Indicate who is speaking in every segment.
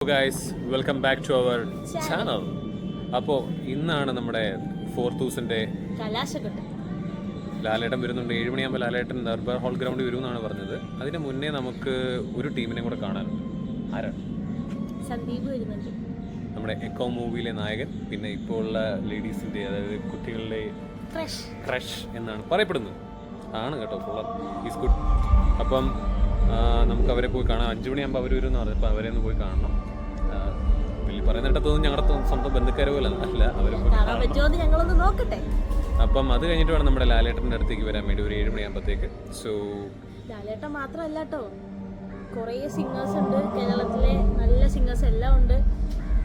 Speaker 1: Guys welcome back to our channel. അപ്പോൾ ഇന്നാണ് നമ്മുടെ 4000
Speaker 2: കലാശക്കൊട്ട്.
Speaker 1: ലാലേട്ടൻ വരുന്നുണ്ട്. 7 മണിയാകുമ്പോൾ ലാലേട്ടൻ ദർബാർ ഹാൾ ഗ്രൗണ്ടിൽ വരുമെന്നാണ് പറഞ്ഞത്. അതിന് മുന്നേ നമുക്ക് ഒരു ടീമിനെ കൂടെ കാണാനുണ്ട്. ആരാണ്?
Speaker 2: സന്ദീപ് വരുന്നുണ്ട്,
Speaker 1: നമ്മുടെ എക്കോ മൂവിയിലെ നായകൻ. പിന്നെ ഇപ്പോൾ ഉള്ള ലേഡീസിൻ്റെ, അതായത് കുട്ടികളുടെ ക്രഷ് എന്നാണ് പറയപ്പെടുന്നത്. ആണ് കേട്ടോ, ഈസ് ഗുഡ്. അപ്പം നമുക്ക് അവരെ പോയി കാണാം. 5 മണിയാകുമ്പോൾ അവർ വരുമെന്ന് പറഞ്ഞു. അപ്പോൾ അവരെ ഒന്ന് പോയി കാണണം. വലിയ പറയുന്നിടത്തൊന്നും ഞങ്ങളുടെ സ്വന്തം ബന്ധുക്കാരെ പോലെ അല്ല, അവരെ
Speaker 2: ഞങ്ങളൊന്ന് നോക്കട്ടെ.
Speaker 1: അപ്പം അത് കഴിഞ്ഞിട്ട് വേണം നമ്മുടെ ലാലേട്ടൻ്റെ അടുത്തേക്ക് വരാൻ വേണ്ടി ഒരു 7 മണിയാകുമ്പോഴത്തേക്ക്. സോ
Speaker 2: ലാലേട്ടൻ മാത്രമല്ല കേട്ടോ, കുറേ സിംഗേഴ്സ് ഉണ്ട് കേരളത്തിലെ, നല്ല സിംഗേഴ്സ് എല്ലാം ഉണ്ട്.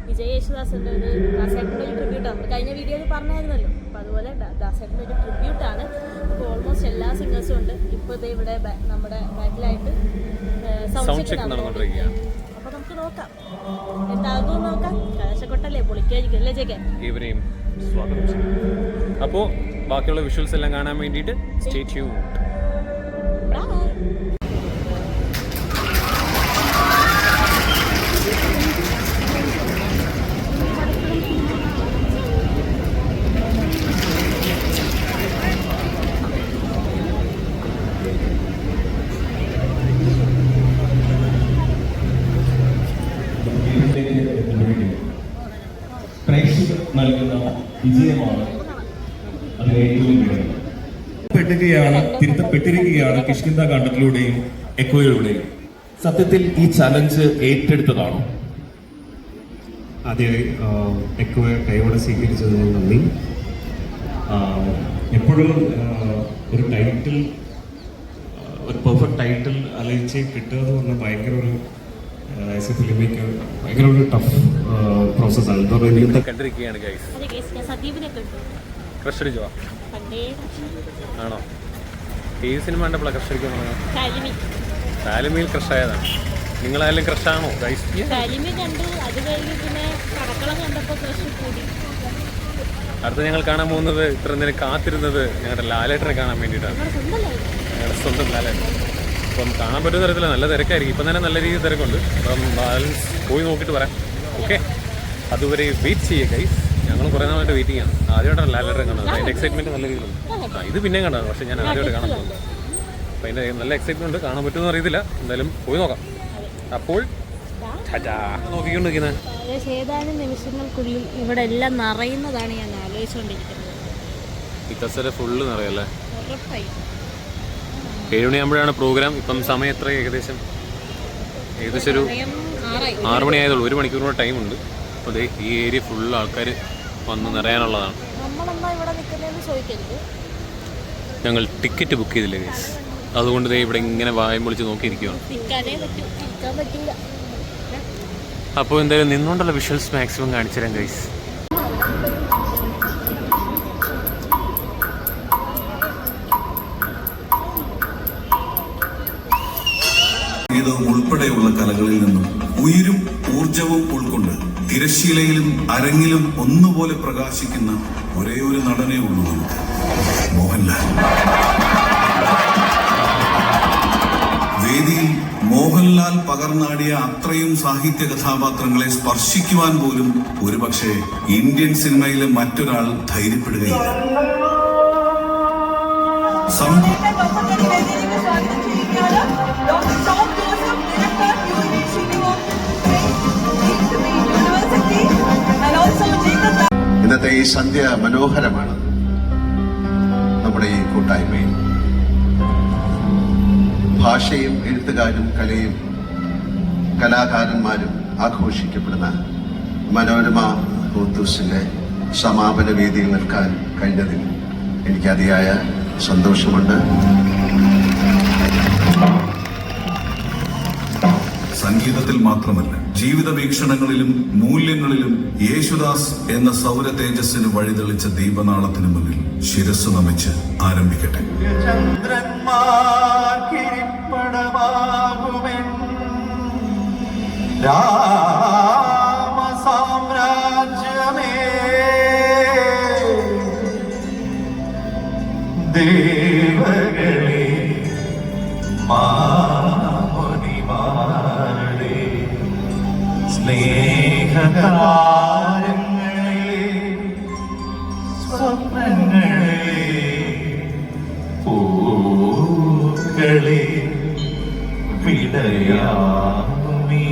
Speaker 2: വിജയ് യേശുദാസ് ഉണ്ട്, ഒരു ദാസേട്ടൻ്റെ ഒരു ട്രിബ്യൂട്ടാണ്. നമ്മൾ കഴിഞ്ഞ വീഡിയോയിൽ പറഞ്ഞായിരുന്നല്ലോ. അപ്പോൾ അതുപോലെ ദാസേട്ടൻ്റെ ഒരു ട്രിബ്യൂട്ടാണ്. അപ്പോൾ ഓൾമോസ്റ്റ് എല്ലാ സിംഗേഴ്സും ഉണ്ട്. ഇപ്പോൾ ഇത് ഇവിടെ നമ്മുടെ ബാക്കിലായിട്ട് സൗണ്ട് ചെക്ക് നടന്നുകൊണ്ടിരിക്കുകയാണ്. അപ്പോൾ നമുക്ക് നോക്കാം എന്താകും, നോക്കാം. കലാശക്കൊട്ടല്ലേ, പൊളിക്കായിരിക്കും അല്ലേ ചേക്കൻ?
Speaker 1: ഇവരെയും സ്വാഗതം ചെയ്യും. അപ്പോൾ ബാക്കിയുള്ള വിഷ്വൽസ് എല്ലാം കാണാൻ വേണ്ടിയിട്ട് സ്റ്റേ ട്യൂൺഡ്.
Speaker 3: പ്രേക്ഷകർ നൽകുന്ന വിജയമാണ് അതിന് ഏറ്റവും വലുത്. തിരുത്തപ്പെട്ടിരിക്കുകയാണ് കിഷ്കിന്ധ കാണ്ഡത്തിലൂടെയും എക്കോയിലൂടെയും. സത്യത്തിൽ ഈ ചലഞ്ച് ഏറ്റെടുത്തതാണോ?
Speaker 4: അതെ, എക്കോയെ കൈയോടെ സ്വീകരിച്ചതിന് നന്ദി. എപ്പോഴും ഒരു ടൈറ്റിൽ, ഒരു പെർഫെക്റ്റ് ടൈറ്റിൽ അലയിച്ച് കിട്ടുക എന്ന് പറഞ്ഞാൽ ഭയങ്കര ഒരു ആസ് എ ഫിലിം മേക്കർ ഭയങ്കര ഒരു ടഫ് പ്രോസസ്സാണ്.
Speaker 1: കണ്ടിരിക്കുകയാണ് ഗൈസ്. ക്രഷ് അടിച്ചോ? ആണോ? ഏത് സിനിമ കണ്ടപ്പോഴാണ് ക്രഷ് അടിക്കാൻ പറഞ്ഞത്? താലിമിയിൽ ക്രഷ് ആയതാണ്. നിങ്ങളായാലും ക്രഷാണോ ഗൈസ്? അടുത്ത ഞങ്ങൾ കാണാൻ പോകുന്നത്, ഇത്ര നേരം കാത്തിരുന്നത് ഞങ്ങളുടെ ലാലേട്ടനെ കാണാൻ വേണ്ടിയിട്ടാണ്. ഞങ്ങളുടെ സ്വന്തം ലാലേട്ടൻ. അപ്പം കാണാൻ പറ്റുന്ന തരത്തില്ല, നല്ല തിരക്കായിരിക്കും. ഇപ്പം തന്നെ നല്ല രീതിയിൽ തിരക്കുണ്ട്. അപ്പം ബാലൻസ് പോയി നോക്കിയിട്ട് വരാം. ഓക്കെ, അതുവരെ വെയിറ്റ് ചെയ്യുക ഗൈസ്. ഞങ്ങൾ കുറേ നാളായിട്ട് വെയിറ്റിംഗ് ആണ്. ആദ്യമായിട്ടാണ് ലാലേട്ടൻ കാണുന്നത്. അതിൻ്റെ എക്സൈറ്റ്മെൻറ്റ് നല്ല രീതിയിലുണ്ട്. ഇത് പിന്നെയും കണ്ടതാണ്, പക്ഷേ ഞാൻ ആദ്യമായിട്ട് കാണാൻ പോകുന്നത്. അപ്പം അതിൻ്റെ നല്ല എക്സൈറ്റ്മെൻറ്റ് ഉണ്ട്. കാണാൻ പറ്റുമെന്ന് അറിയത്തില്ല, എന്തായാലും പോയി നോക്കാം. അപ്പോൾ നോക്കിക്കൊണ്ടിരിക്കുന്നത്
Speaker 2: ഏതാനും നിമിഷങ്ങൾക്കുള്ളിൽ ഇവിടെ എല്ലാം നിറയുന്നതാണ് ഞാൻ ആലോചിച്ചുകൊണ്ടിരിക്കുന്നത്.
Speaker 1: ഈ കസര ഫുള്ള് നിറയല്ലേ? 7 മണിയാകുമ്പോഴാണ് പ്രോഗ്രാം. ഇപ്പം സമയം എത്ര? ഏകദേശം ഒരു 6 മണി ആയതുള്ളൂ. 1 മണിക്കൂർ കൂടെ ടൈമുണ്ട്. അപ്പോൾ അതെ, ഈ ഏരിയ ഫുൾ ആൾക്കാർ വന്ന് നിറയാനുള്ളതാണ്. ഞങ്ങൾ ടിക്കറ്റ് ബുക്ക് ചെയ്തില്ല ഗൈസ്, അതുകൊണ്ട് ദേ ഇവിടെ ഇങ്ങനെ വായം പൊളിച്ച് നോക്കിയിരിക്കുകയാണ്. അപ്പോൾ എന്തായാലും നിന്നുകൊണ്ടുള്ള വിഷ്വൽസ് മാക്സിമം കാണിച്ചു തരാം ഗൈസ്.
Speaker 5: സംഗീതവും ഉൾപ്പെടെയുള്ള കലകളിൽ നിന്നും ഉയിരും ഊർജവും ഉൾക്കൊണ്ട് തിരശ്ശീലയിലും അരങ്ങിലും ഒന്നുപോലെ പ്രകാശിക്കുന്ന ഒരേ ഒരു നടനേ ഉള്ളൂ നമുക്ക്, മോഹൻലാൽ. വേദിയിൽ മോഹൻലാൽ പകർന്നാടിയ അത്രയും സാഹിത്യ കഥാപാത്രങ്ങളെ സ്പർശിക്കുവാൻ പോലും ഒരുപക്ഷെ ഇന്ത്യൻ സിനിമയിലെ മറ്റൊരാൾ ധൈര്യപ്പെടുകയില്ല.
Speaker 6: ഇന്നത്തെ ഈ സന്ധ്യ മനോഹരമാണ്. നമ്മുടെ ഈ കൂട്ടായ്മയിൽ ഭാഷയും എഴുത്തുകാരും കലയും കലാകാരന്മാരും ആഘോഷിക്കപ്പെടുന്ന മനോരമ 4000 സമാപന വേദിയിൽ നിൽക്കാൻ കഴിഞ്ഞതിൽ എനിക്ക് അതിയായ സന്തോഷമുണ്ട്.
Speaker 5: സംഗീതത്തിൽ മാത്രമല്ല, ജീവിത വീക്ഷണങ്ങളിലും മൂല്യങ്ങളിലും യേശുദാസ് എന്ന സൗര തേജസ്സിന് വഴിതെളിച്ച ദീപനാളത്തിന് മുന്നിൽ ശിരസ് നമിച്ച് ആരംഭിക്കട്ടെ.
Speaker 3: ദേവകളെ മാ സ്നേഹ
Speaker 7: സ്നേഹതാരങ്ങളെ സ്വപ്നങ്ങളെ പൂക്കളെ വിടയാമീ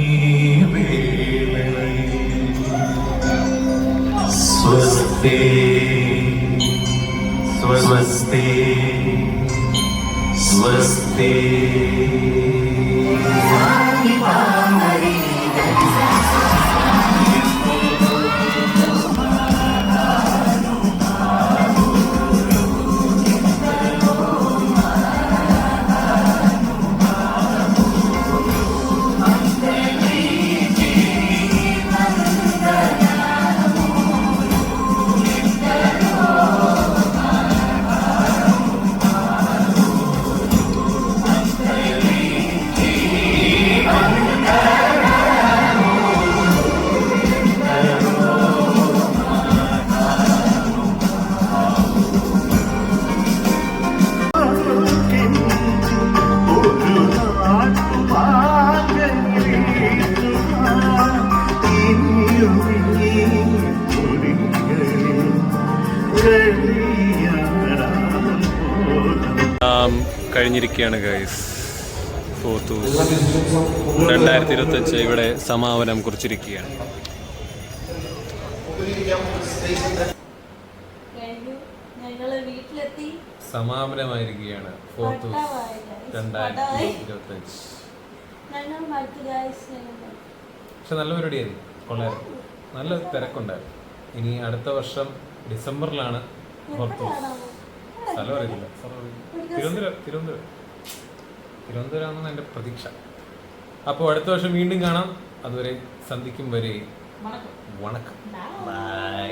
Speaker 7: വേളയിൽ സ്വസ്തി സ്വസ്തി സ്വസ്തി.
Speaker 1: കഴിഞ്ഞിരിക്കുകയാണ് ഗൈസ്. 2025 ഇവിടെ സമാപനം കുറിച്ചിരിക്കുകയാണ്.
Speaker 2: ഞങ്ങള് വീട്ടിലെത്തി.
Speaker 1: സമാപനമായിരിക്കുകയാണ് 2025. പക്ഷെ നല്ല പരിപാടിയായിരുന്നു, കൊള്ളായിരുന്നു, നല്ല തിരക്കുണ്ടായിരുന്നു. ഇനി അടുത്ത വർഷം ഡിസംബറിലാണ് സ്ഥലം അറിയില്ല, തിരുവനന്തപുരമാണെന്ന് എൻ്റെ പ്രതീക്ഷ. അപ്പോൾ അടുത്ത വർഷം വീണ്ടും കാണാം. അതുവരെ സന്ധിക്കും വരെ വണക്കം. ബൈ.